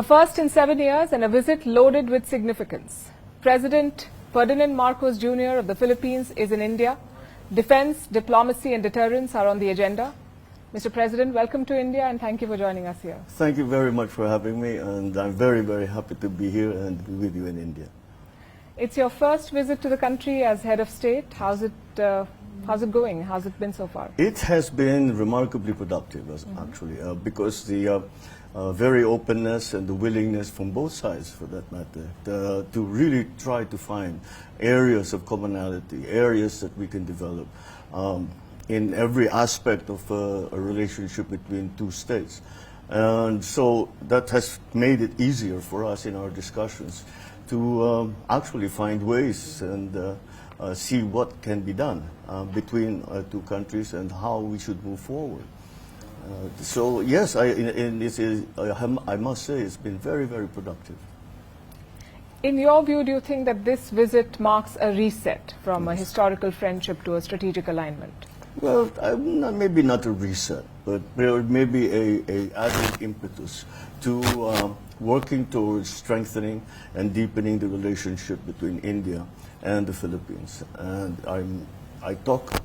A first in 7 years and a visit loaded with significance. President Ferdinand Marcos Jr. of the Philippines is in India. Defense, diplomacy and deterrence are on the agenda. Mr. President, welcome to India and thank you for joining us here. Thank you very much for having me, and I'm very, very happy to be here and be with you in India. It's your first visit to the country as head of state. How's it going? How's it been so far? It has been remarkably productive, actually, because the very openness and the willingness from both sides, for that matter, to really try to find areas of commonality, areas that we can develop in every aspect of a relationship between two states. And so that has made it easier for us in our discussions to actually find ways and see what can be done between two countries and how we should move forward. So yes, I must say it's been very, very productive. In your view, do you think that this visit marks a reset from a historical friendship to a strategic alignment? Well, maybe not a reset, but there may be a added impetus to working towards strengthening and deepening the relationship between India and the Philippines. And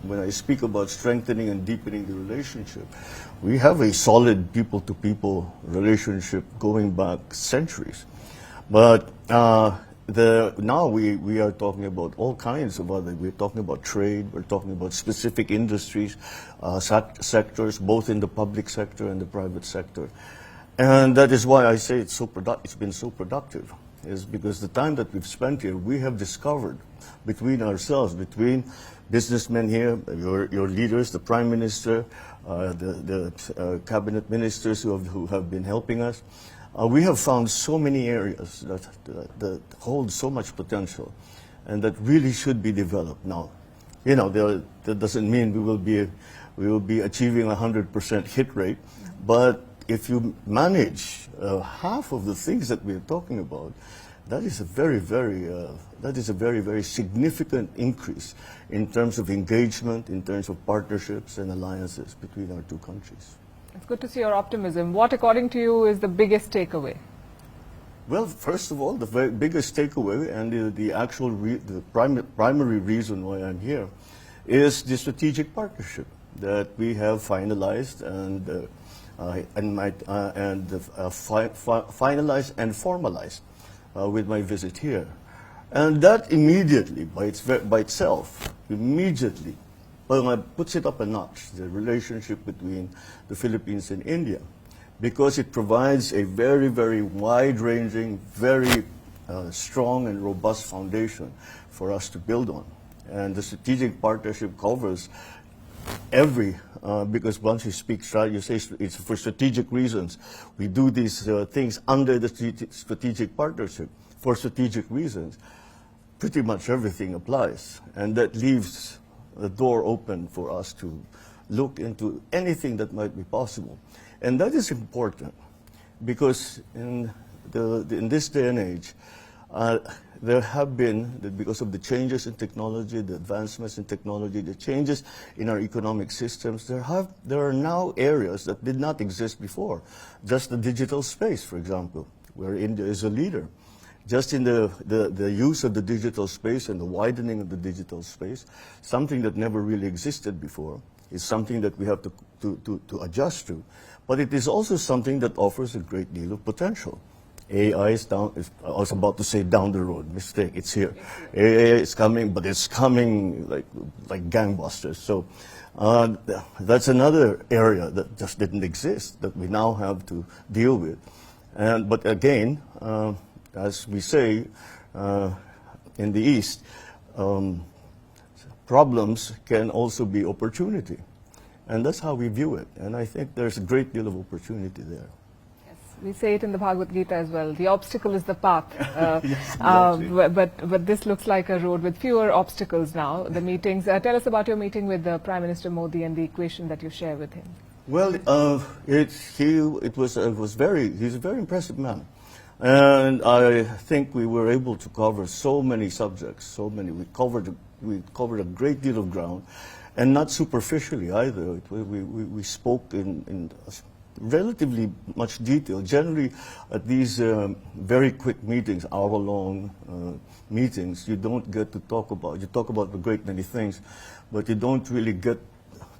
when I speak about strengthening and deepening the relationship, we have a solid people-to-people relationship going back centuries. But now we are talking about all kinds of we're talking about trade, we're talking about specific industries, sectors, both in the public sector and the private sector. And that is why I say it's been so productive, is because the time that we've spent here, we have discovered between ourselves, between businessmen here, your leaders, the Prime Minister, the cabinet ministers who have been helping us, we have found so many areas that hold so much potential and that really should be developed. Now, you know, that doesn't mean we will be achieving 100% hit rate, but if you manage half of the things that we're talking about, that is a very, very significant increase in terms of engagement, in terms of partnerships and alliances between our two countries. It's good to see your optimism. What, according to you, is the biggest takeaway? Well, first of all, the very biggest takeaway and the primary reason why I'm here is the strategic partnership that we have finalized and finalized and formalized with my visit here. And that immediately, by itself, immediately puts it up a notch, the relationship between the Philippines and India, because it provides a very, very wide-ranging, very strong and robust foundation for us to build on. And the strategic partnership covers because once you speak strategy, you say it's for strategic reasons. We do these things under the strategic partnership for strategic reasons. Pretty much everything applies, and that leaves the door open for us to look into anything that might be possible. And that is important because in this day and age, there have been, because of the changes in technology, the advancements in technology, the changes in our economic systems, there are now areas that did not exist before. Just the digital space, for example, where India is a leader. Just in the use of the digital space and the widening of the digital space, something that never really existed before, is something that we have to adjust to. But it is also something that offers a great deal of potential. AI is I was about to say down the road, mistake, it's here. AI is coming, but it's coming like gangbusters. So that's another area that just didn't exist, that we now have to deal with. But again, as we say in the East, problems can also be opportunity. And that's how we view it. And I think there's a great deal of opportunity there. We say it in the Bhagavad Gita as well. The obstacle is the path. Yes, exactly. But this looks like a road with fewer obstacles now. The meetings. Tell us about your meeting with Prime Minister Modi and the equation that you share with him. Well, he's a very impressive man. And I think we were able to cover so many subjects, we covered a great deal of ground, and not superficially either. We spoke in relatively much detail. Generally, at these very quick meetings, hour-long meetings, you don't get to talk about. You talk about a great many things, but you don't really get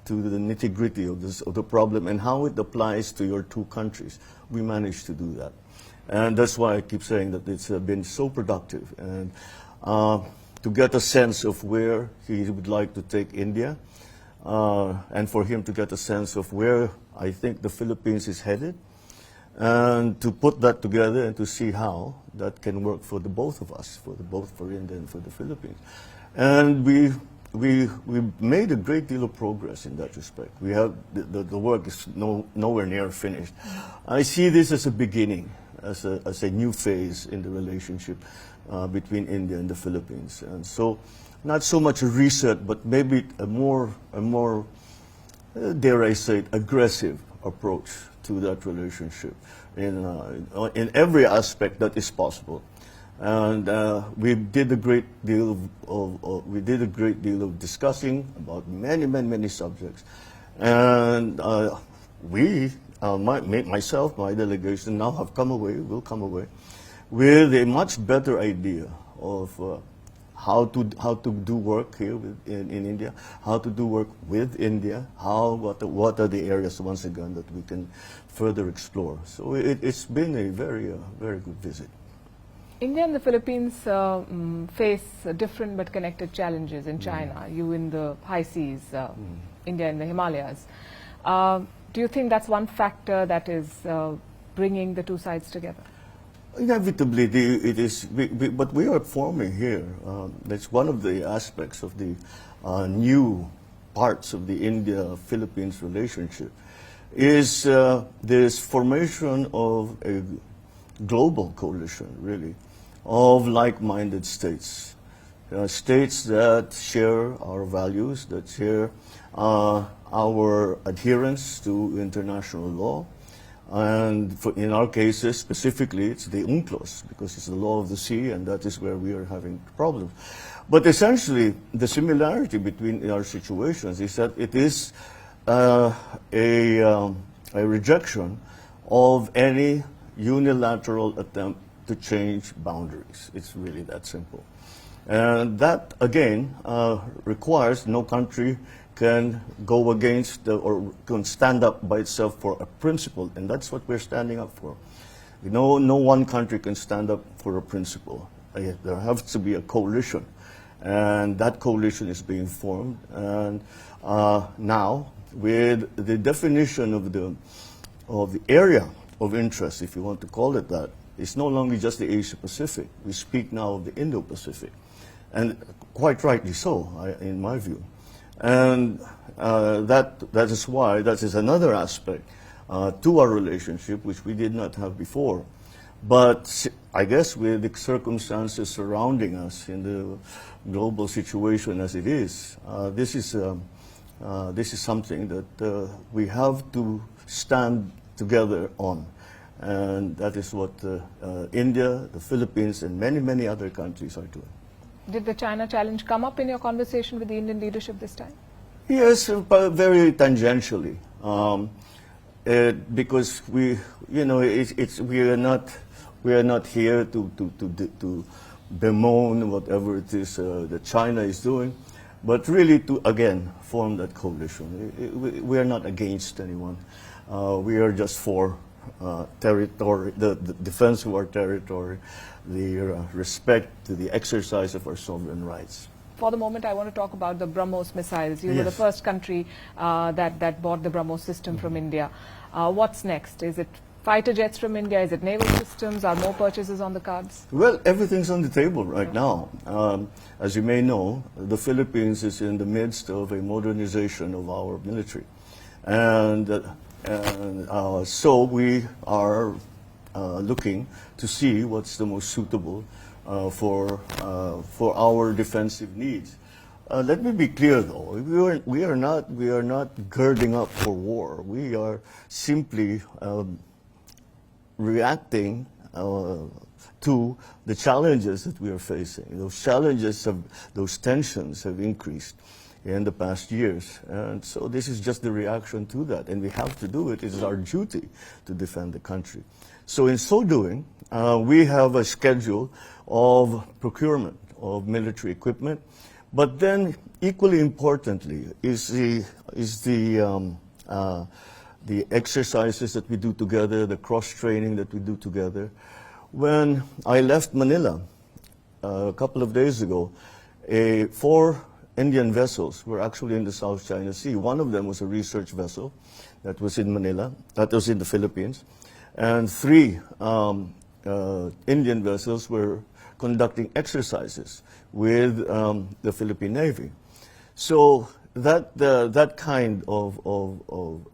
to the nitty-gritty of the problem and how it applies to your two countries. We managed to do that, and that's why I keep saying that it's been so productive. And to get a sense of where he would like to take India, and for him to get a sense of where I think the Philippines is headed, and to put that together and to see how that can work for the both of us, both for India and for the Philippines. And we made a great deal of progress in that respect. We have the work is nowhere near finished. I see this as a beginning, as a new phase in the relationship between India and the Philippines. And so, not so much a reset, but maybe a more dare I say it, aggressive approach to that relationship in every aspect that is possible. And we did a great deal of discussing about many subjects. And myself, my delegation now will come away with a much better idea of how to do work here in India, how to do work with India, what are the areas once again that we can further explore. So it's been a very good visit. India and the Philippines face different but connected challenges in China. You in the high seas, India in the Himalayas. Do you think that's one factor that is bringing the two sides together? Inevitably, it is, but we are forming here. That's one of the aspects of the new parts of the India-Philippines relationship, is this formation of a global coalition, really, of like-minded states. States that share our values, that share our adherence to international law. And in our cases, specifically, it's the UNCLOS, because it's the law of the sea, and that is where we are having problems. But essentially, the similarity between our situations is that it is a rejection of any unilateral attempt to change boundaries. It's really that simple. And that, again, requires no country can go against or can stand up by itself for a principle, and that's what we're standing up for. No one country can stand up for a principle. There has to be a coalition, and that coalition is being formed. And now, with the definition of the area of interest, if you want to call it that, it's no longer just the Asia-Pacific. We speak now of the Indo-Pacific, and quite rightly so, in my view. And that is another aspect to our relationship, which we did not have before. But I guess with the circumstances surrounding us in the global situation as it is, this is something that we have to stand together on. And that is what India, the Philippines, and many other countries are doing. Did the China challenge come up in your conversation with the Indian leadership this time? Yes, but very tangentially, because we are not here to bemoan whatever it is that China is doing, but really to again form that coalition. We are not against anyone. We are just for territory, the defense of our territory, the respect to the exercise of our sovereign rights. For the moment, I want to talk about the Brahmos missiles. You were the first country that bought the Brahmos system from India. What's next? Is it fighter jets from India? Is it naval systems? Are more purchases on the cards? Well, everything's on the table right now. As you may know, the Philippines is in the midst of a modernization of our military. And so we are looking to see what's the most suitable for our defensive needs. Let me be clear, though. We are not girding up for war. We are simply reacting to the challenges that we are facing. Those challenges, those tensions have increased in the past years. And so this is just the reaction to that, and we have to do it. It is our duty to defend the country. So in so doing, we have a schedule of procurement of military equipment, but then equally importantly is the exercises that we do together, the cross-training that we do together. When I left Manila a couple of days ago, 4 Indian vessels were actually in the South China Sea. One of them was a research vessel that was in Manila, that was in the Philippines, and 3 Indian vessels were conducting exercises with the Philippine Navy. So that kind of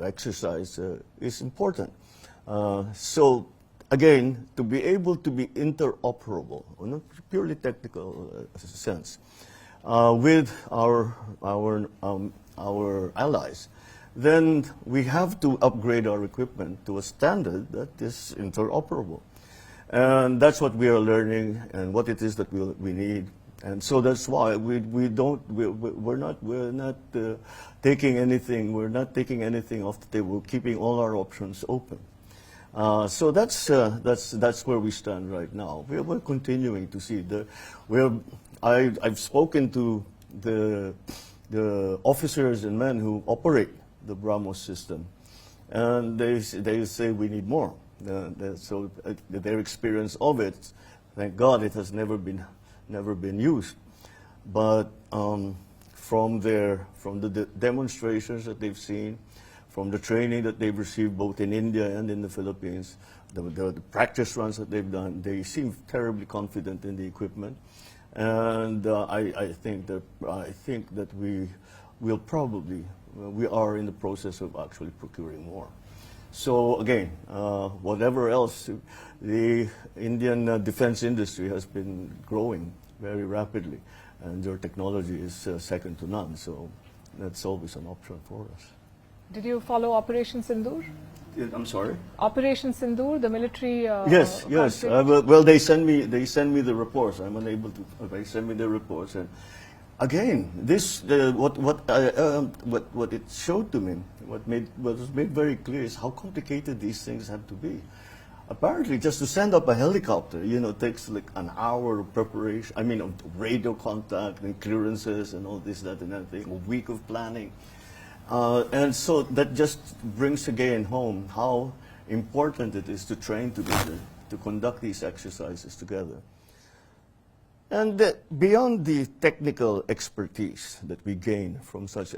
exercise is important. So again, to be able to be interoperable, in a purely technical sense, with our allies, then we have to upgrade our equipment to a standard that is interoperable. And that's what we are learning and what it is that we need. And so that's why we're not taking anything off the table. We're keeping all our options open. So that's where we stand right now. We're continuing to see I've spoken to the officers and men who operate the Brahmo system, and they say we need more. So their experience of it, thank God, it has never been used. But from the demonstrations that they've seen, from the training that they've received both in India and in the Philippines, the practice runs that they've done, they seem terribly confident in the equipment, and I think that we are in the process of actually procuring more. So again, whatever else, the Indian defense industry has been growing very rapidly, and their technology is second to none. So that's always an option for us. Did you follow Operation Sindur? I'm sorry. Operation Sindur, the military. Yes. Well, they send me the reports. I'm unable to. They send me the reports, and again, what it showed to me, what was made very clear is how complicated these things have to be. Apparently, just to send up a helicopter, takes like an hour of preparation. I mean, of radio contact and clearances and all this, that, and that thing. A week of planning, and so that just brings again home how important it is to train together, to conduct these exercises together. And beyond the technical expertise that we gain from such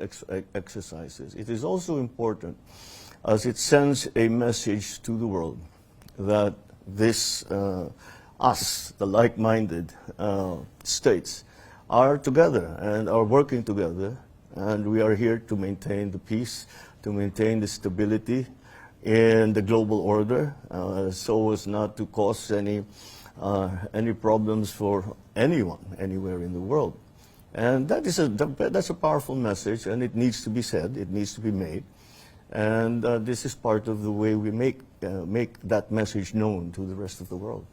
exercises, it is also important as it sends a message to the world that us, the like-minded states, are together and are working together, and we are here to maintain the peace, to maintain the stability in the global order, so as not to cause any problems for anyone, anywhere in the world. And that's a powerful message, and it needs to be said, it needs to be made. And this is part of the way we make that message known to the rest of the world.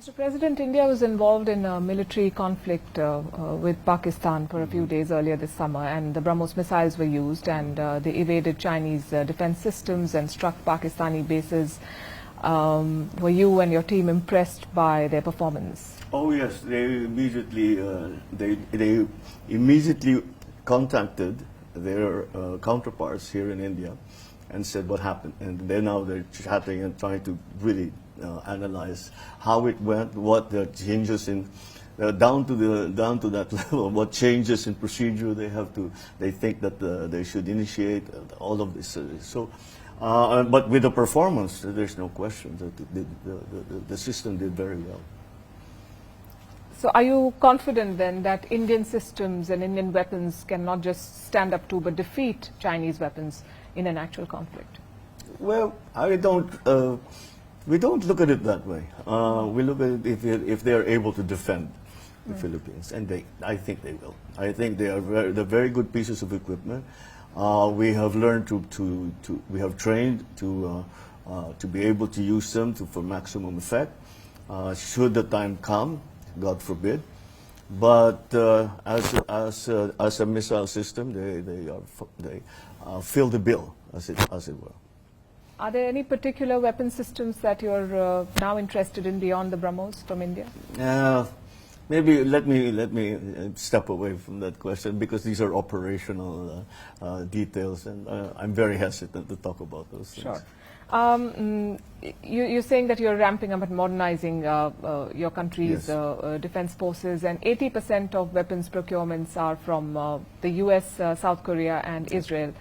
Mr. President, India was involved in a military conflict with Pakistan for a few days earlier this summer, and the Brahmos missiles were used, and they evaded Chinese defense systems and struck Pakistani bases. Were you and your team impressed by their performance? Oh yes, they immediately contacted their counterparts here in India and said what happened, and they're chatting and trying to really analyze how it went, what the changes in down to that level, what changes in procedure they think that they should initiate, all of this. But with the performance, there's no question that the system did very well. So are you confident then that Indian systems and Indian weapons can not just stand up to but defeat Chinese weapons in an actual conflict? Well, we don't look at it that way. We look at it if they are able to defend the Philippines, and I think they will. I think they're very good pieces of equipment. We have learned we have trained to be able to use them for maximum effect. Should the time come, God forbid, But as a missile system, they fill the bill, as it were. Are there any particular weapon systems that you're now interested in beyond the Brahmos from India? Maybe let me step away from that question, because these are operational details, and I'm very hesitant to talk about those things. Sure. You're saying that you're ramping up and modernizing your country's Yes. defense forces, and 80% of weapons procurements are from the US, South Korea, and Israel.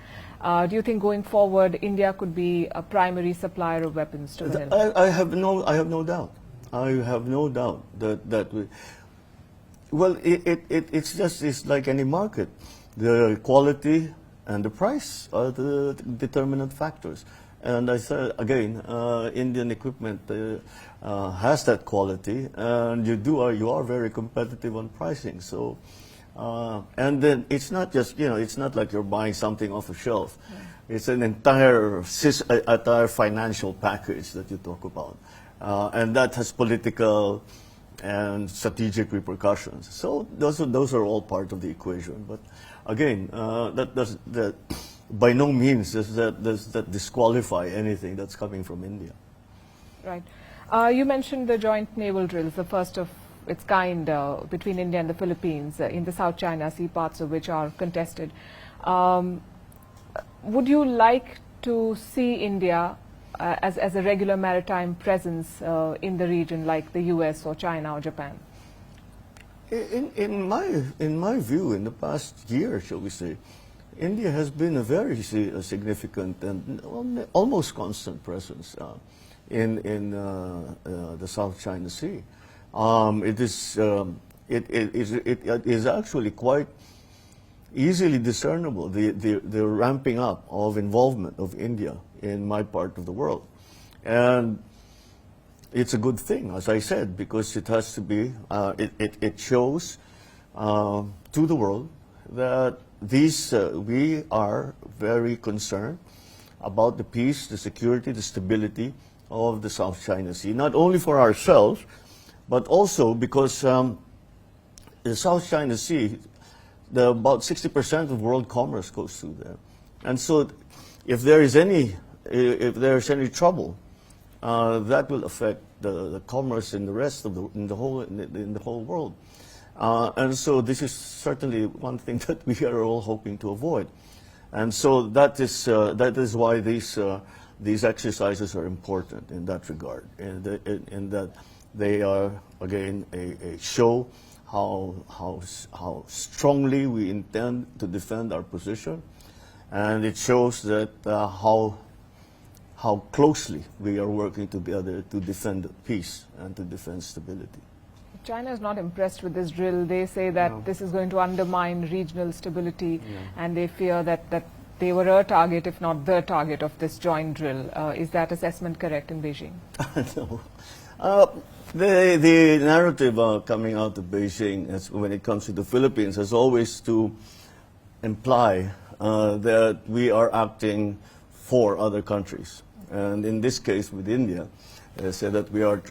Do you think going forward, India could be a primary supplier of weapons to Manila? I have no doubt. I have no doubt that we. Well, it's like any market. The quality and the price are the determinant factors. And I said again, Indian equipment has that quality, and you are very competitive on pricing. So, and then it's not just, it's not like you're buying something off a shelf. Yeah. It's an entire financial package that you talk about, and that has political and strategic repercussions. So those are all part of the equation. But again, that by no means does that disqualify anything that's coming from India. Right. You mentioned the joint naval drills, the first of its kind between India and the Philippines in the South China Sea, parts of which are contested. Would you like to see India as a regular maritime presence in the region, like the US or China or Japan? In my view, in the past year, shall we say, India has been a very significant and almost constant presence in the South China Sea. It is actually quite easily discernible, the ramping up of involvement of India in my part of the world. And it's a good thing, as I said, because it has to be, it shows to the world that we are very concerned about the peace, the security, the stability of the South China Sea, not only for ourselves, but also because the South China Sea, about 60% of world commerce goes through there. And so if there's any trouble, that will affect the commerce in the rest of in the whole world. And so this is certainly one thing that we are all hoping to avoid. And so that is why these exercises are important in that regard, in that they are, again, a show how strongly we intend to defend our position, and it shows that how closely we are working together to defend peace and to defend stability. China is not impressed with this drill. They say that this is going to undermine regional stability, and they fear that they were a target, if not the target, of this joint drill. Is that assessment correct in Beijing? No. The narrative coming out of Beijing when it comes to the Philippines is always to imply that we are acting for other countries. And in this case with India, they say that we are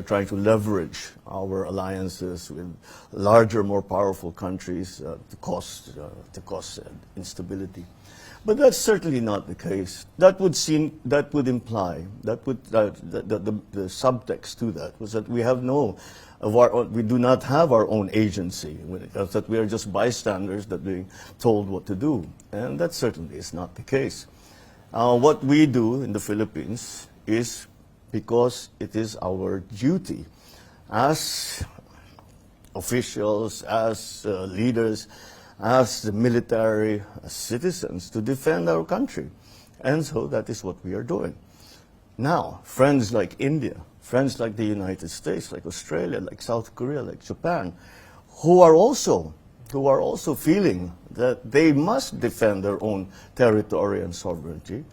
trying to leverage our alliances with larger, more powerful countries to cause instability. But that's certainly not the case. The subtext to that was that we do not have our own agency, that we are just bystanders that being told what to do. And that certainly is not the case. What we do in the Philippines is because it is our duty as officials, as leaders, as the military, as citizens, to defend our country. And so that is what we are doing. Now, friends like India, friends like the United States, like Australia, like South Korea, like Japan, who are also feeling that they must defend their own territory and sovereignty,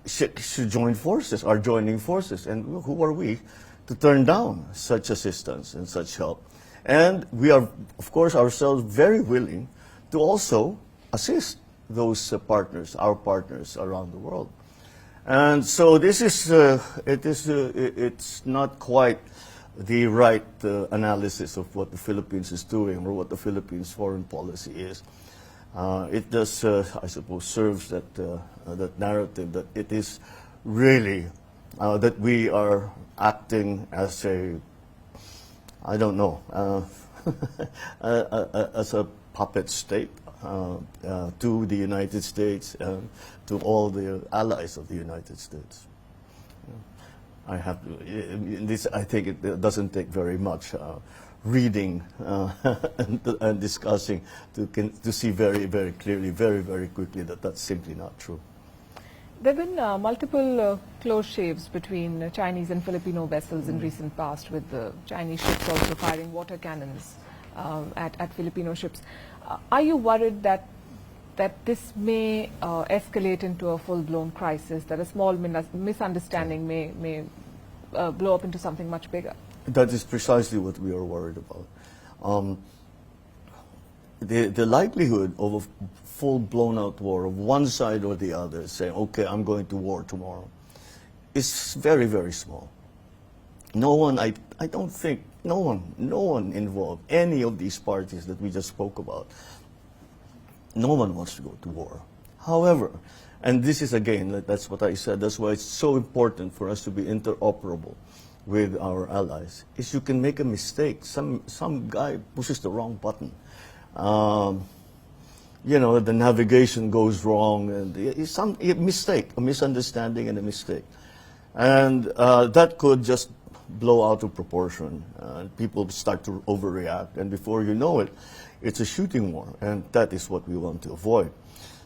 should join forces, are joining forces. And who are we to turn down such assistance and such help? And we are, of course, ourselves very willing to also assist those partners, our partners around the world. And so this is, it's not quite the right analysis of what the Philippines is doing or what the Philippines' foreign policy is. It does, I suppose, serves that narrative that it is really that we are acting as a, I don't know, as a puppet state to the United States and to all the allies of the United States. I have to, this, I think it doesn't take very much reading and discussing to see very, very clearly, very, very quickly that that's simply not true. There have been multiple close shaves between Chinese and Filipino vessels in recent past, with the Chinese ships also firing water cannons at Filipino ships. Are you worried that this may escalate into a full-blown crisis, that a small misunderstanding may blow up into something much bigger? That is precisely what we are worried about. The likelihood of a full-blown out war of one side or the other saying, okay, I'm going to war tomorrow, is very, very small. No one, I don't think, no one involved, any of these parties that we just spoke about, no one wants to go to war. However, and this is again, that's what I said, that's why it's so important for us to be interoperable with our allies, is you can make a mistake. Some guy pushes the wrong button. You know, the navigation goes wrong, and a mistake, a misunderstanding and a mistake. And that could just blow out of proportion. People start to overreact, and before you know it, it's a shooting war, and that is what we want to avoid.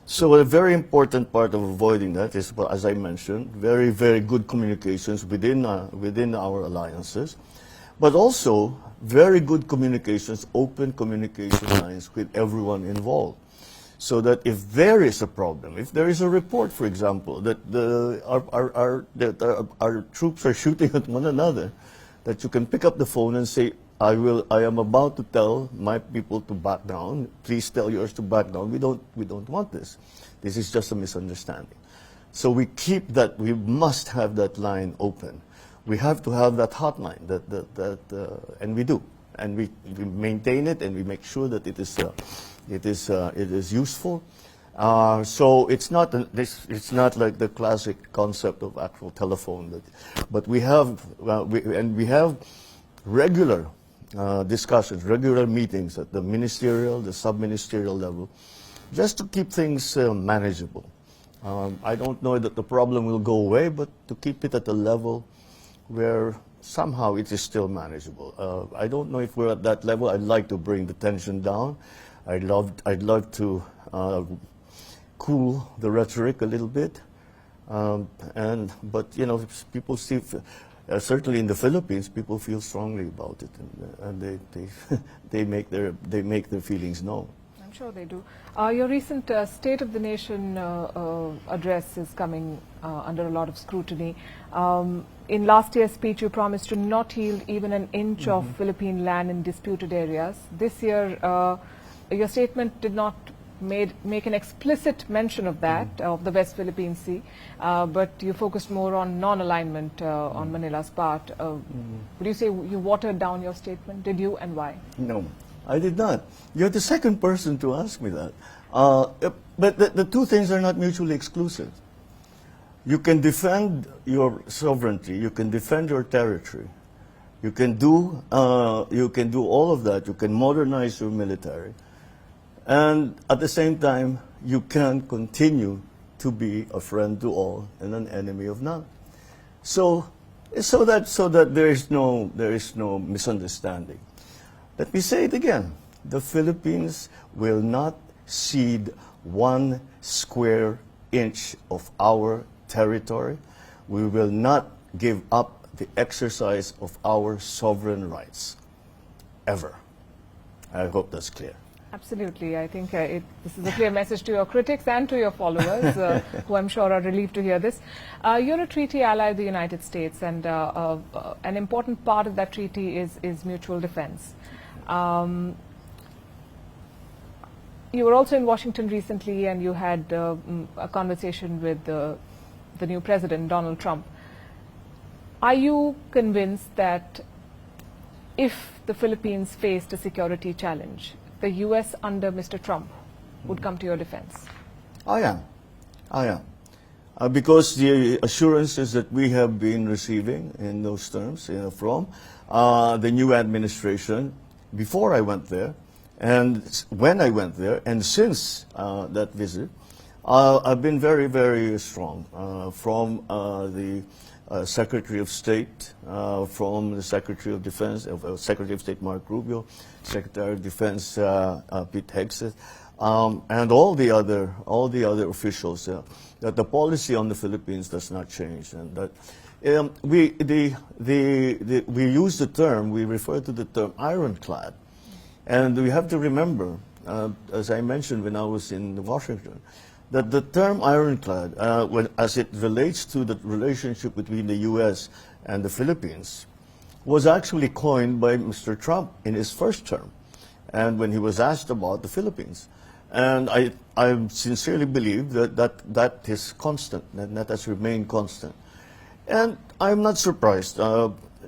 So a very important part of avoiding that is, well, as I mentioned, very, very good communications within our alliances, but also very good communications, open communication lines with everyone involved. So that if there is a problem, if there is a report, for example, that our troops are shooting at one another, that you can pick up the phone and say, I am about to tell my people to back down. Please tell yours to back down. We don't want this. This is just a misunderstanding. So we keep that. We must have that line open. We have to have that hotline. And we do. And we maintain it, and we make sure that it is useful. So it's not like the classic concept of actual telephone. But we have we have regular discussions, regular meetings at the ministerial, the sub-ministerial level, just to keep things manageable. I don't know that the problem will go away, but to keep it at a level where somehow it is still manageable. I don't know if we're at that level. I'd like to bring the tension down. I'd love to cool the rhetoric a little bit. But you know, people see. Certainly in the Philippines, people feel strongly about it, and they make their feelings known. I'm sure they do. Your recent State of the Nation address is coming under a lot of scrutiny. In last year's speech, you promised to not yield even an inch of Philippine land in disputed areas. This year, your statement did not make an explicit mention of that, of the West Philippine Sea, but you focused more on non-alignment on Manila's part. Would you say you watered down your statement? Did you, and why? No, I did not. You're the second person to ask me that. But the two things are not mutually exclusive. You can defend your sovereignty, you can defend your territory, you can do all of that, you can modernize your military, and at the same time, you can continue to be a friend to all and an enemy of none. So that there is no misunderstanding. Let me say it again: the Philippines will not cede 1 square inch of our territory. We will not give up the exercise of our sovereign rights, ever. I hope that's clear. Absolutely. I think this is a clear message to your critics and to your followers, who I'm sure are relieved to hear this. You're a treaty ally of the United States, and an important part of that treaty is mutual defense. You were also in Washington recently, and you had a conversation with the new president, Donald Trump. Are you convinced that if the Philippines faced a security challenge, the US under Mr. Trump would come to your defense? I am. Because the assurances that we have been receiving in those terms from the new administration before I went there, and when I went there, and since that visit, I've been very, very strong from the Secretary of State, from the Secretary of Defense, Secretary of State Mark Rubio, Secretary of Defense Pete Hegseth, and all the other officials. That the policy on the Philippines does not change, and that we use the term, we refer to the term ironclad, and we have to remember, as I mentioned when I was in Washington, that the term ironclad, as it relates to the relationship between the U.S. and the Philippines, was actually coined by Mr. Trump in his first term, and when he was asked about the Philippines. And I sincerely believe that is constant, that has remained constant. And I'm not surprised,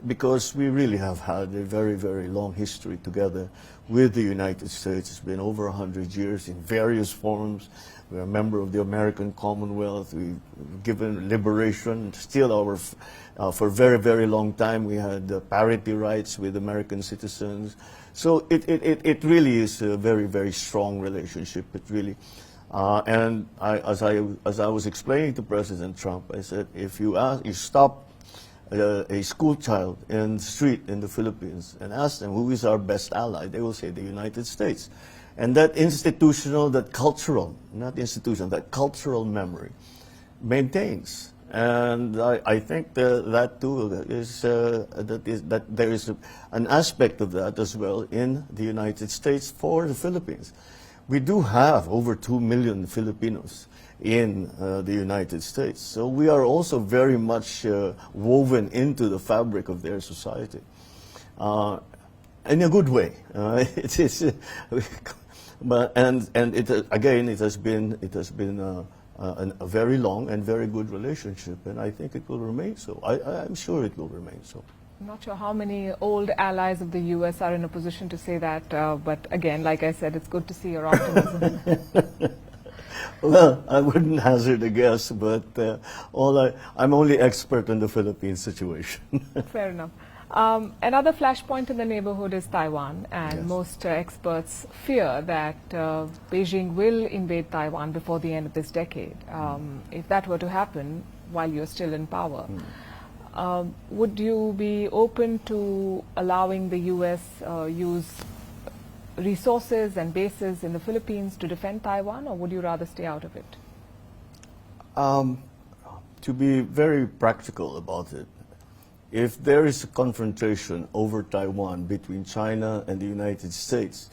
because we really have had a very, very long history together with the United States. It's been over 100 years in various forms. We're a member of the American Commonwealth. We've given liberation, still for a very, very long time, we had parity rights with American citizens. So it really is a very, very strong relationship. It really, and as I was explaining to President Trump, I said, if you stop a school child in the street in the Philippines and ask them who is our best ally, they will say the United States. And that institutional, that cultural, not institutional, that cultural memory maintains. And I think that too is that there is an aspect of that as well in the United States for the Philippines. We do have over 2 million Filipinos in the United States, so we are also very much woven into the fabric of their society, in a good way. It is, but and it again it has been a very long and very good relationship, and I think it will remain so. I'm sure it will remain so. I'm not sure how many old allies of the U.S. are in a position to say that, but again, like I said, it's good to see your optimism. Well, I wouldn't hazard a guess, but I'm only expert in the Philippine situation. Fair enough. Another flashpoint in the neighborhood is Taiwan, and Yes. most experts fear that Beijing will invade Taiwan before the end of this decade. If that were to happen while you're still in power, would you be open to allowing the U.S. Use resources and bases in the Philippines to defend Taiwan, or would you rather stay out of it? To be very practical about it, if there is a confrontation over Taiwan between China and the United States,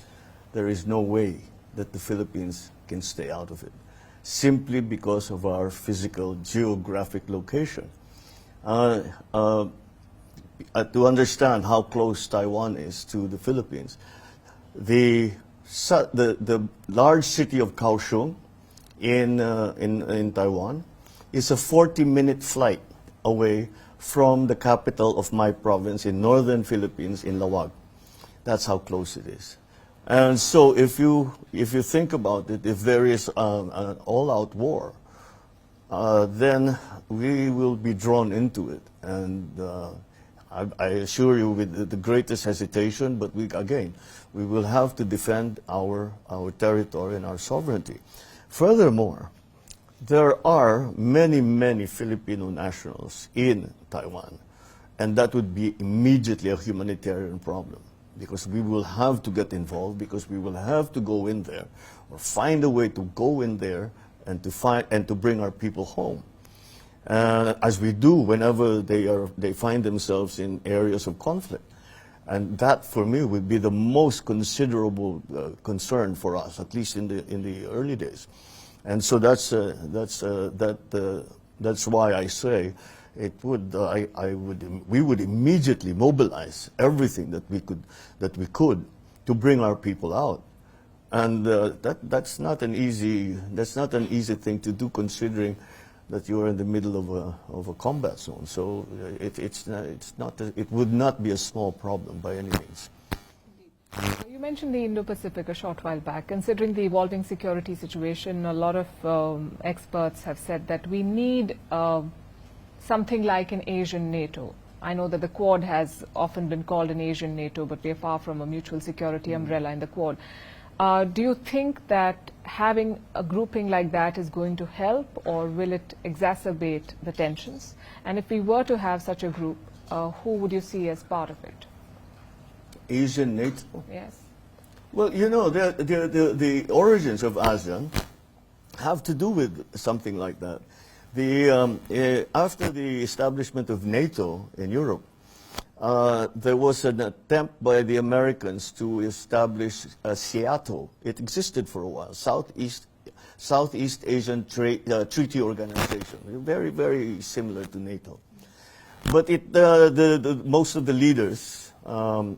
there is no way that the Philippines can stay out of it, simply because of our physical geographic location. To understand how close Taiwan is to the Philippines, the large city of Kaohsiung in Taiwan is a 40-minute flight away from the capital of my province in northern Philippines, in Lawag. That's how close it is. And so if you think about it, if there is an all-out war, then we will be drawn into it. And I assure you with the greatest hesitation, but we will have to defend our territory and our sovereignty. Furthermore, there are many, many Filipino nationals in Taiwan, and that would be immediately a humanitarian problem, because we will have to get involved, because we will have to go in there or find a way to go in there and to bring our people home, as we do whenever they find themselves in areas of conflict. And that, for me, would be the most considerable concern for us, at least in the early days. And so that's why I say we would immediately mobilize everything that we could to bring our people out. And that's not an easy thing to do, considering that you are in the middle of a combat zone. So it would not be a small problem by any means. You mentioned the Indo-Pacific a short while back. Considering the evolving security situation, a lot of experts have said that we need something like an Asian NATO. I know that the Quad has often been called an Asian NATO, but we are far from a mutual security umbrella in the Quad. Do you think that having a grouping like that is going to help, or will it exacerbate the tensions? And if we were to have such a group, who would you see as part of it? Asian NATO? Yes. Well, you know, the origins of ASEAN have to do with something like that. After the establishment of NATO in Europe, there was an attempt by the Americans to establish SEATO. It existed for a while, Southeast Asian Treaty Organization, very, very similar to NATO. But most of the leaders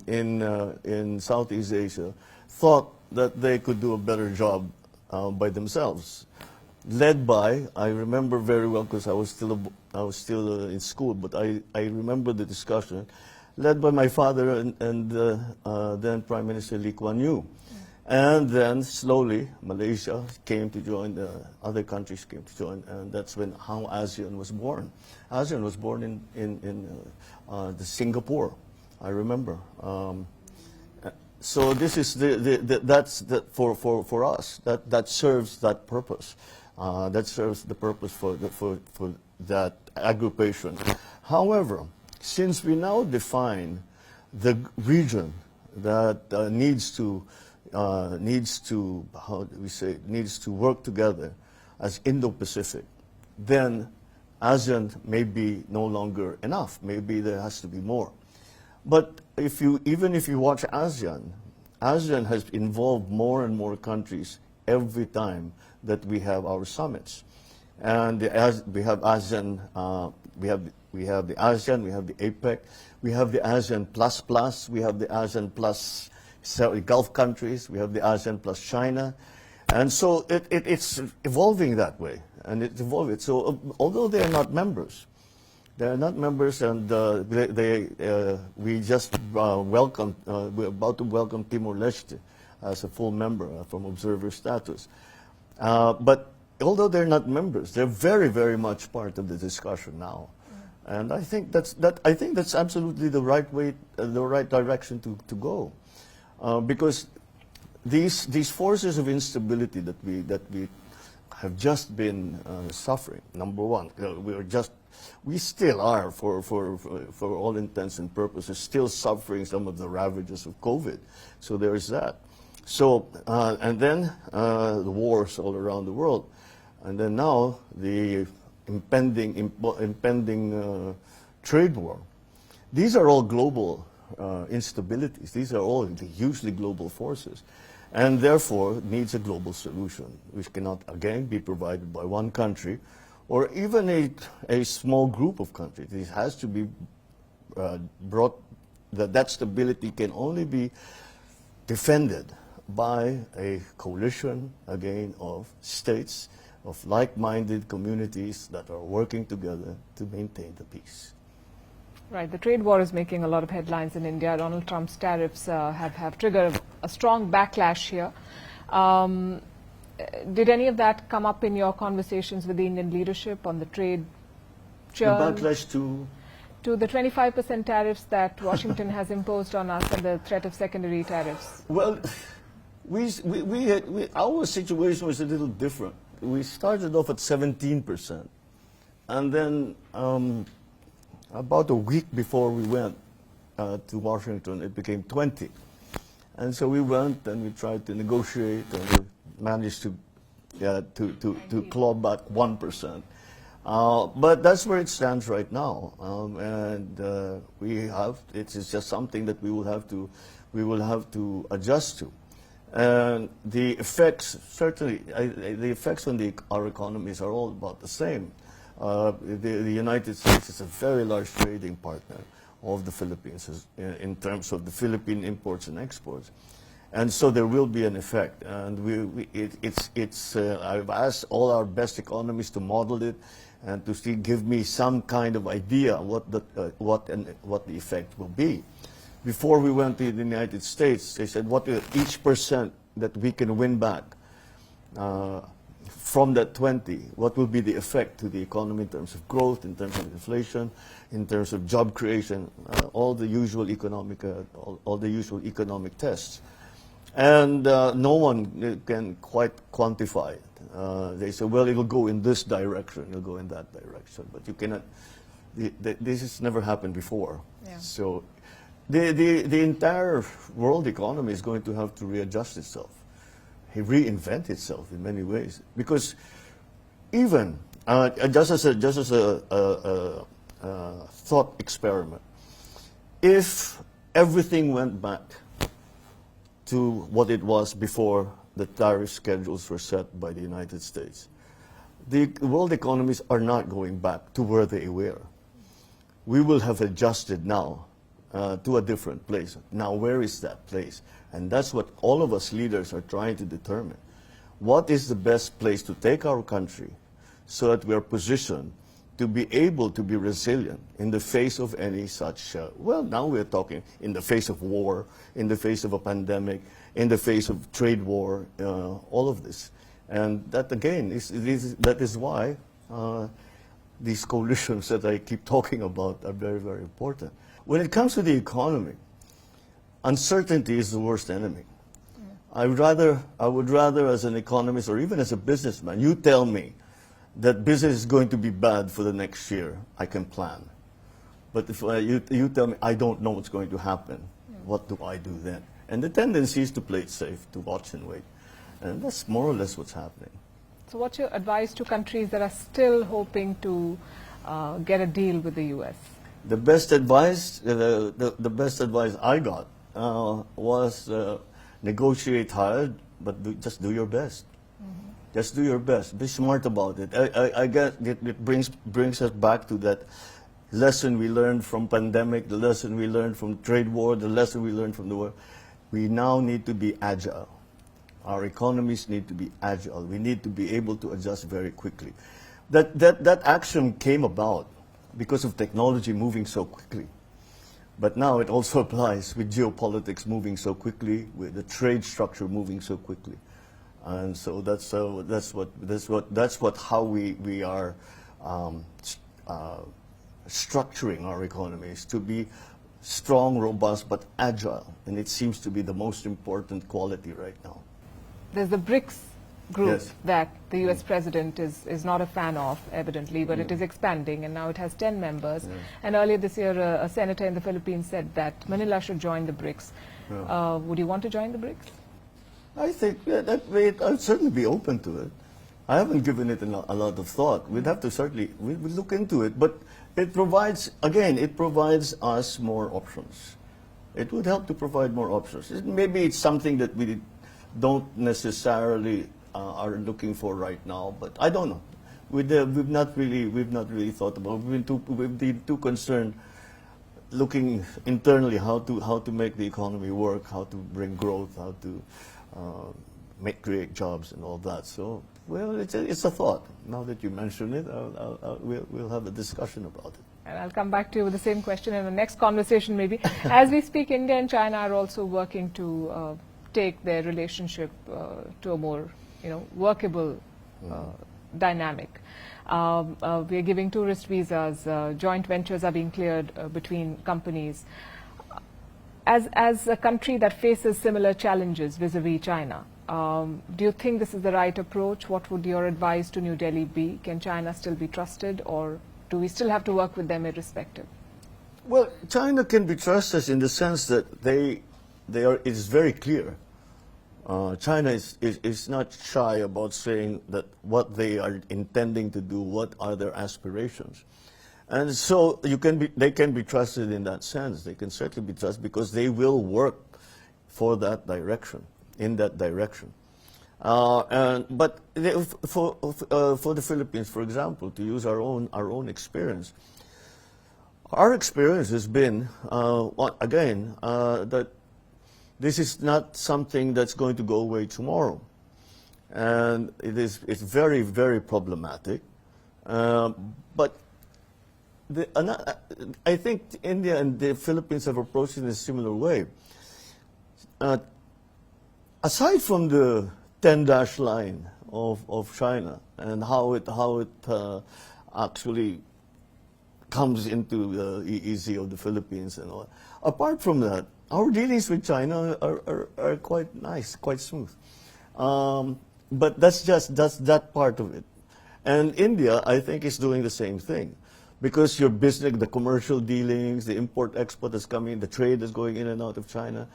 in Southeast Asia thought that they could do a better job by themselves. Led by, I remember very well because I was still in school, but I remember the discussion, led by my father and then Prime Minister Lee Kuan Yew. And then slowly Malaysia came to join, other countries came to join, and that's how ASEAN was born. ASEAN was born in the Singapore, I remember. So this is for us that serves that purpose. That serves the purpose for that aggregation. However, since we now define the region that needs to work together as Indo-Pacific, then ASEAN may be no longer enough. Maybe there has to be more. But even if you watch ASEAN has involved more and more countries every time that we have our summits. And we have ASEAN, we have the ASEAN, we have the APEC, we have the ASEAN Plus, we have the ASEAN Plus Gulf countries, we have the ASEAN Plus China. And so it's evolving that way, and it's evolving. So although they are not members, and we just we're about to welcome Timor-Leste as a full member from observer status. But although they're not members, they're very, very much part of the discussion now. And I think that's absolutely the right way, the right direction to go, because these forces of instability that we have just been suffering. Number one, we still are, for all intents and purposes, still suffering some of the ravages of COVID. So there is that. So and then the wars all around the world, and then now the impending trade war. These are all global instabilities. These are all hugely global forces, and therefore needs a global solution, which cannot again be provided by one country or even a small group of countries. It has to be brought. That stability can only be defended by a coalition, again, of states, of like-minded communities that are working together to maintain the peace. Right. The trade war is making a lot of headlines in India. Donald Trump's tariffs have triggered a strong backlash here. Did any of that come up in your conversations with the Indian leadership on the trade churn? The backlash to the 25% tariffs that Washington has imposed on us and the threat of secondary tariffs? Well, our situation was a little different. We started off at 17%, and then about a week before we went to Washington, it became 20. And so we went and we tried to negotiate, and we managed to claw back 1%. But that's where it stands right now, and it's just something that we will have to adjust to. And the effects, certainly, the effects on our economies are all about the same. The United States is a very large trading partner of the Philippines in terms of the Philippine imports and exports. And so there will be an effect. And I've asked all our best economists to model it, and to see, give me some kind of idea what the effect will be. Before we went to the United States, they said, what each percent that we can win back from that 20, what will be the effect to the economy in terms of growth, in terms of inflation, in terms of job creation, all the usual economic tests. And no one can quite quantify it. They say, well, it'll go in this direction, it'll go in that direction, but you cannot. This has never happened before. Yeah. So the entire world economy is going to have to readjust itself, reinvent itself in many ways. Because even just as a thought experiment, if everything went back to what it was before the tariff schedules were set by the United States, the world economies are not going back to where they were. We will have adjusted now to a different place. Now, where is that place? And that's what all of us leaders are trying to determine. What is the best place to take our country so that we are positioned to be able to be resilient in the face of any such, well, now we're talking in the face of war, in the face of a pandemic, in the face of trade war, all of this. And that, again, that is why these coalitions that I keep talking about are very, very important. When it comes to the economy, uncertainty is the worst enemy. I would rather, as an economist or even as a businessman, you tell me that business is going to be bad for the next year, I can plan. But if you tell me I don't know what's going to happen, what do I do then? And the tendency is to play it safe, to watch and wait. And that's more or less what's happening. So what's your advice to countries that are still hoping to get a deal with the U.S.? The best advice, the best advice I got was negotiate hard, but just do your best. Mm-hmm. Just do your best. Be smart about it. I guess it brings us back to that lesson we learned from pandemic, the lesson we learned from trade war, the lesson we learned from the war. We now need to be agile. Our economies need to be agile. We need to be able to adjust very quickly. That action came about because of technology moving so quickly. But now it also applies with geopolitics moving so quickly, with the trade structure moving so quickly. And so that's how we are structuring our economies to be strong, robust, but agile. And it seems to be the most important quality right now. There's the BRICS group Yes. that the U.S. president is not a fan of, evidently, but it is expanding, and now it has 10 members. Yeah. And earlier this year, a senator in the Philippines said that Manila should join the BRICS. Yeah. Would you want to join the BRICS? I think I'd certainly be open to it. I haven't given it a lot of thought. We'd have to certainly we'd look into it, but it provides us more options. It would help to provide more options. Maybe it's something that we don't necessarily are looking for right now, but I don't know. We've not really thought about it. We've been too concerned looking internally how to make the economy work, how to bring growth, how to create jobs and all that. So, well, it's a thought. Now that you mention it, we'll have a discussion about it. And I'll come back to you with the same question in the next conversation, maybe. As we speak, India and China are also working to take their relationship to a more, workable dynamic. We are giving tourist visas. Joint ventures are being cleared between companies. As a country that faces similar challenges vis-a-vis China, do you think this is the right approach? What would your advice to New Delhi be? Can China still be trusted, or do we still have to work with them irrespective? Well, China can be trusted in the sense that it is very clear. China is not shy about saying that what they are intending to do, what are their aspirations. And so they can be trusted in that sense. They can certainly be trusted because they will work for that direction, in that direction. But for the Philippines, for example, to use our own experience, our experience has been that this is not something that's going to go away tomorrow, and it's very, very problematic. But I think India and the Philippines have approached it in a similar way. Aside from the 10-dash line of China and how it actually comes into the EEZ of the Philippines and all, apart from that, our dealings with China are quite nice, quite smooth. But that's that part of it. And India, I think, is doing the same thing. Because your business, the commercial dealings, the import-export that's coming, the trade that's going in and out of China,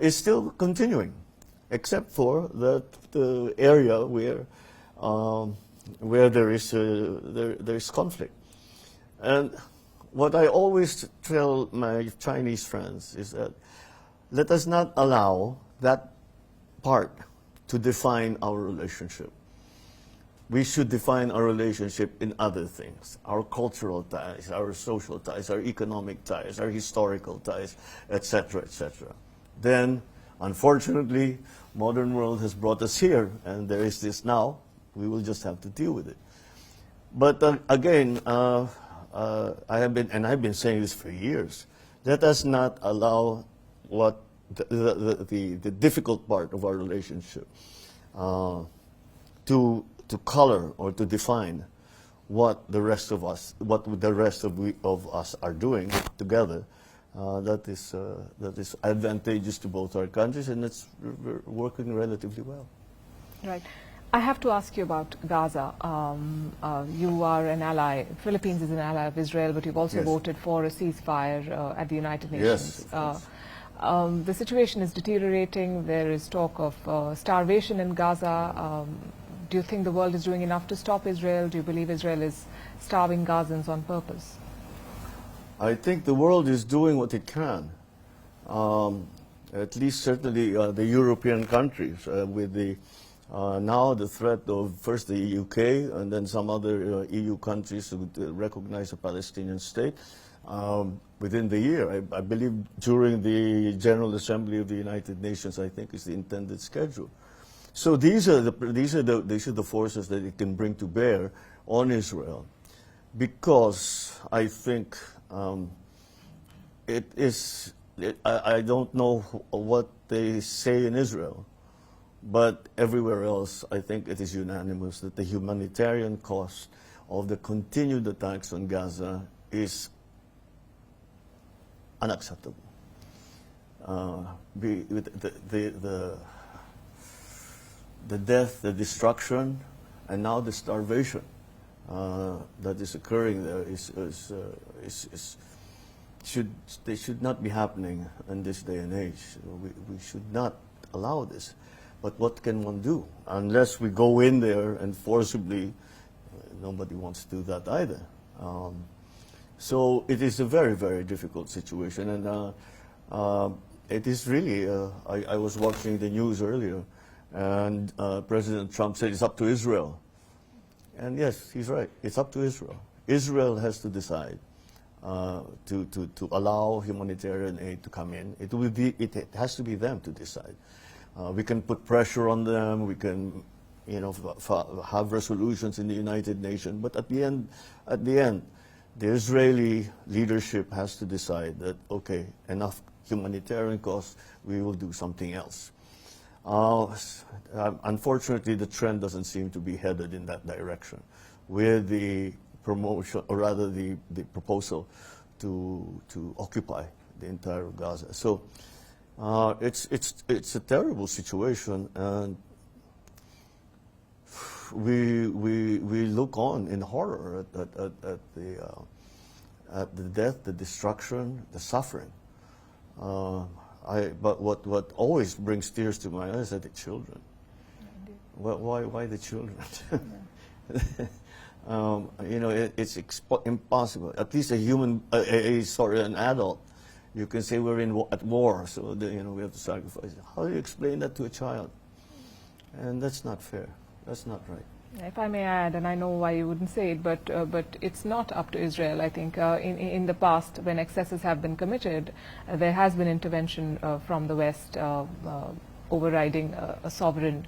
is still continuing, except for the area where there is conflict. And what I always tell my Chinese friends is that let us not allow that part to define our relationship. We should define our relationship in other things, our cultural ties, our social ties, our economic ties, our historical ties, etc., etc. Then, unfortunately, modern world has brought us here, and there is this now. We will just have to deal with it. But again, I've been saying this for years. Let us not allow what the difficult part of our relationship to color or to define what the rest of us are doing together. That is advantageous to both our countries, and we're working relatively well. Right. I have to ask you about Gaza. You are an ally. Philippines is an ally of Israel, but you've also voted for a ceasefire at the United Nations. Yes. The situation is deteriorating. There is talk of starvation in Gaza. Do you think the world is doing enough to stop Israel? Do you believe Israel is starving Gazans on purpose? I think the world is doing what it can. At least certainly the European countries with now the threat of first the UK and then some other EU countries to recognize a Palestinian state within the year. I believe during the General Assembly of the United Nations, I think is the intended schedule. So these are the forces that it can bring to bear on Israel, because I think I don't know what they say in Israel, but everywhere else I think it is unanimous that the humanitarian cost of the continued attacks on Gaza is unacceptable. The death, the destruction, and now the starvation that is occurring there they should not be happening in this day and age. We should not allow this. But what can one do? Unless we go in there and forcibly, nobody wants to do that either. So it is a very, very difficult situation. And it is really, I was watching the news earlier, and President Trump said it's up to Israel. And yes, he's right. It's up to Israel. Israel has to decide to allow humanitarian aid to come in. It has to be them to decide. We can put pressure on them. We can, have resolutions in the United Nations. But at the end, the Israeli leadership has to decide that, okay, enough humanitarian costs. We will do something else. Unfortunately, the trend doesn't seem to be headed in that direction, with the promotion, or rather the proposal to occupy the entire Gaza. So it's a terrible situation, and we look on in horror at the death, the destruction, the suffering. But what always brings tears to my eyes are the children. Why the children? It's impossible. At least an adult, you can say we're at war, so we have to sacrifice. How do you explain that to a child? And that's not fair. That's not right. If I may add, and I know why you wouldn't say it, but it's not up to Israel. I think in the past, when excesses have been committed, there has been intervention from the West overriding a sovereign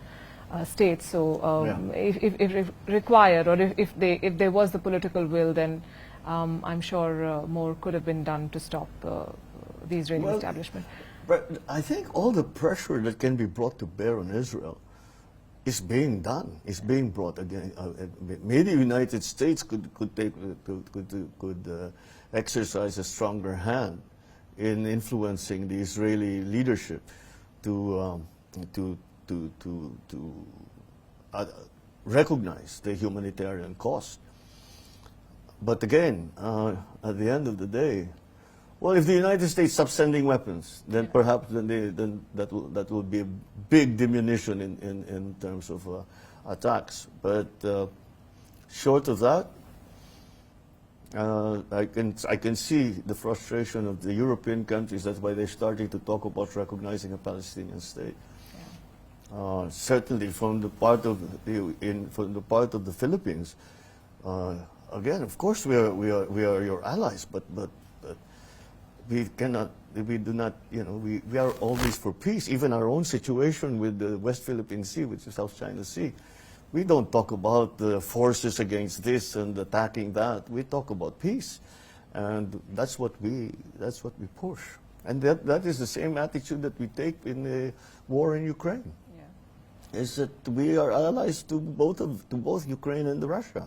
states. So if required, or if there was the political will, then I'm sure more could have been done to stop the Israeli establishment. But I think all the pressure that can be brought to bear on Israel is being done. Is being brought again. Maybe the United States could exercise a stronger hand in influencing the Israeli leadership to recognize the humanitarian cost. But again, at the end of the day, well, if the United States stops sending weapons, then perhaps then that will be a big diminution in terms of attacks. But short of that, I can see the frustration of the European countries. That's why they're starting to talk about recognizing a Palestinian state. Certainly, from the part of the Philippines, again, of course, we are your allies, but we do not, we are always for peace. Even our own situation with the West Philippine Sea, which is South China Sea, we don't talk about the forces against this and attacking that. We talk about peace, and that's what we push. And that is the same attitude that we take in the war in Ukraine. Yeah. Is that we are allies to both Ukraine and Russia,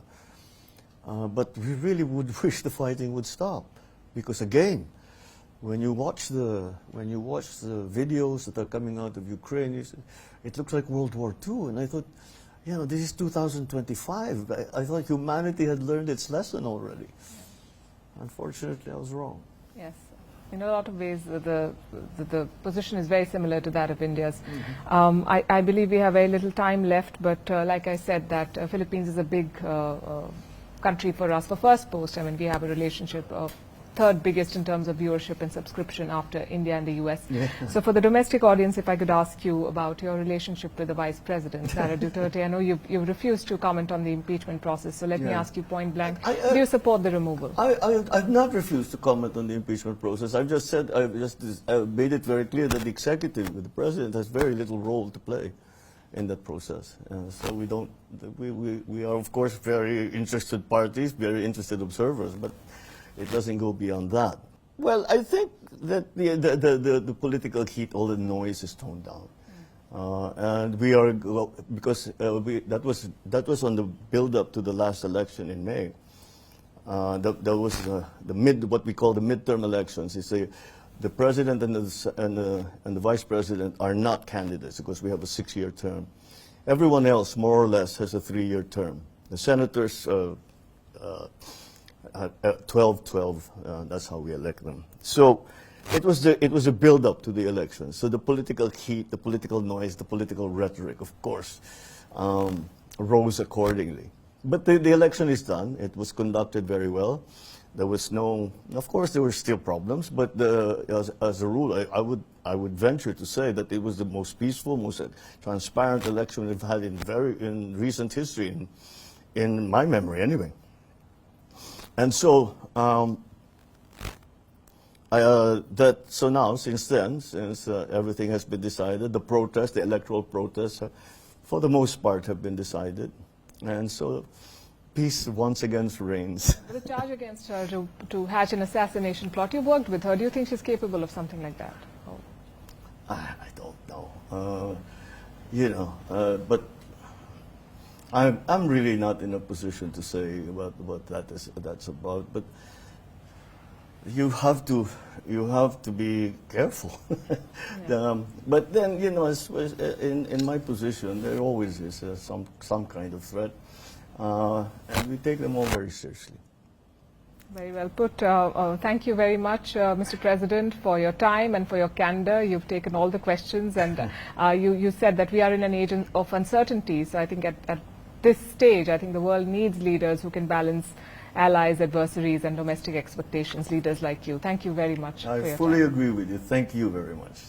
but we really would wish the fighting would stop, because again, when you watch the videos that are coming out of Ukraine, it looks like World War II. And I thought, this is 2025. I thought humanity had learned its lesson already. Yeah. Unfortunately, I was wrong. Yes. In a lot of ways, the position is very similar to that of India's. Mm-hmm. I believe we have very little time left, but like I said, that Philippines is a big country for us. For Firstpost, I mean, we have a relationship of third biggest in terms of viewership and subscription after India and the US. Yeah. So for the domestic audience, if I could ask you about your relationship with the Vice President, Sara Duterte. I know you've refused to comment on the impeachment process, so let me ask you point blank, do you support the removal? I've not refused to comment on the impeachment process. I've just said, I've made it very clear that the executive, the President, has very little role to play in that process. So we are, of course, very interested parties, very interested observers, but it doesn't go beyond that. Well, I think that the political heat, all the noise is toned down, and we are because that was on the build-up to the last election in May. There was what we call the midterm elections. It's the president and the vice president are not candidates because we have a 6-year term. Everyone else, more or less, has a 3-year term. The senators. 12-12, that's how we elect them. So it was a build-up to the election. So the political heat, the political noise, the political rhetoric, of course, rose accordingly. But the election is done. It was conducted very well. There was of course, there were still problems, but as a rule, I would venture to say that it was the most peaceful, most transparent election we've had in recent history, in my memory, anyway. And so, so now, since then, since everything has been decided, the electoral protests, for the most part, have been decided. And so, peace once again reigns. The charge against her to hatch an assassination plot, you worked with her. Do you think she's capable of something like that? Oh. I don't know. But I'm really not in a position to say what that's about, but you have to be careful. Yeah. But then in my position, there always is some kind of threat, and we take them all very seriously. Very well put. Thank you very much, Mr. President, for your time and for your candor. You've taken all the questions, and you said that we are in an age of uncertainty. So I think at this stage, I think the world needs leaders who can balance allies, adversaries, and domestic expectations, leaders like you. Thank you very much for your time. I fully agree with you. Thank you very much.